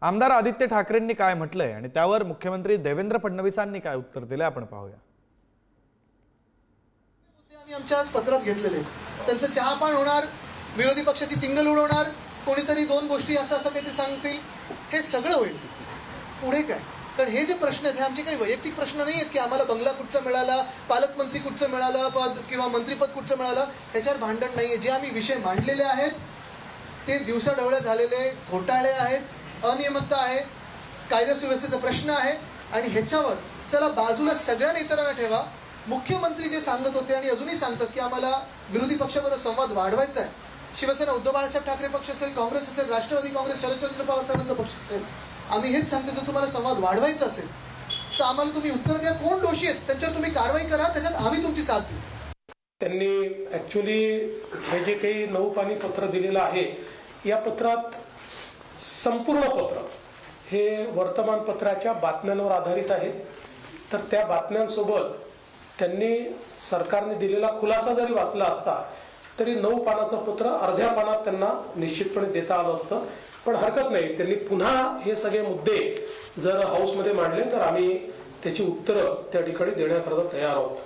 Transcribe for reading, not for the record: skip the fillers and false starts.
आमदार आदित्य ठाकरेंनी काय म्हटलंय आणि त्यावर मुख्यमंत्री देवेंद्र फडणवीसांनी काय उत्तर दिले आपण पाहूया। आम्ही आमच्या पत्रात घेतलेले त्यांचं चहापान होणार, विरोधी पक्षाची तिंगल उडवणार, कोणीतरी दोन गोष्टी असं काहीतरी सांगतील, हे सगळं होईल। पुढे काय? कारण हे जे प्रश्न आहेत हे आमचे काही वैयक्तिक प्रश्न नाही आहेत की आम्हाला बंगला कुठचा मिळाला, पालकमंत्री कुठचं मिळालं, पद किंवा मंत्रीपद कुठचं मिळालं, ह्याच्यावर भांडण नाहीये। जे आम्ही विषय मांडलेले आहेत ते दिवसाढवळ्या झालेले घोटाळे आहेत, अनियमितता आहे, कायदा सुव्यवस्थेचा प्रश्न आहे आणि ह्याच्यावर चला बाजूला सगळ्या नेत्यांना ठेवा। मुख्यमंत्री जे सांगत होते आणि अजूनही सांगतात की आम्हाला विरोधी पक्षाबरोबर संवाद वाढवायचा आहे, शिवसेना उद्धव बाळासाहेब ठाकरे पक्ष असेल, काँग्रेस असेल, राष्ट्रवादी काँग्रेस शरदचंद्र पवार साहेबांचा पक्ष असेल, आम्ही हेच सांगतो जर तुम्हाला संवाद वाढवायचा असेल तर आम्हाला तुम्ही उत्तर द्या, कोण दोषी आहेत त्यांच्यावर तुम्ही कारवाई करा, त्याच्यात आम्ही तुमची साथ देऊ। त्यांनी ऍक्च्युअली हे जे काही 9 पानी पत्र दिलेलं आहे या पत्रात संपूर्ण पत्र हे वर्तमानपत्राच्या बातम्यांवर आधारित आहे। तर त्या बातम्यांसोबत त्यांनी सरकारने दिलेला खुलासा जरी वाचला असता तरी 9 पानाचं पत्र अर्ध्या पानात त्यांना निश्चितपणे देता आलं असतं। पण हरकत नाही, त्यांनी पुन्हा हे सगळे मुद्दे जर हाऊसमध्ये मांडले तर आम्ही त्याची उत्तरं त्या ठिकाणी देण्याकरता तयार आहोत।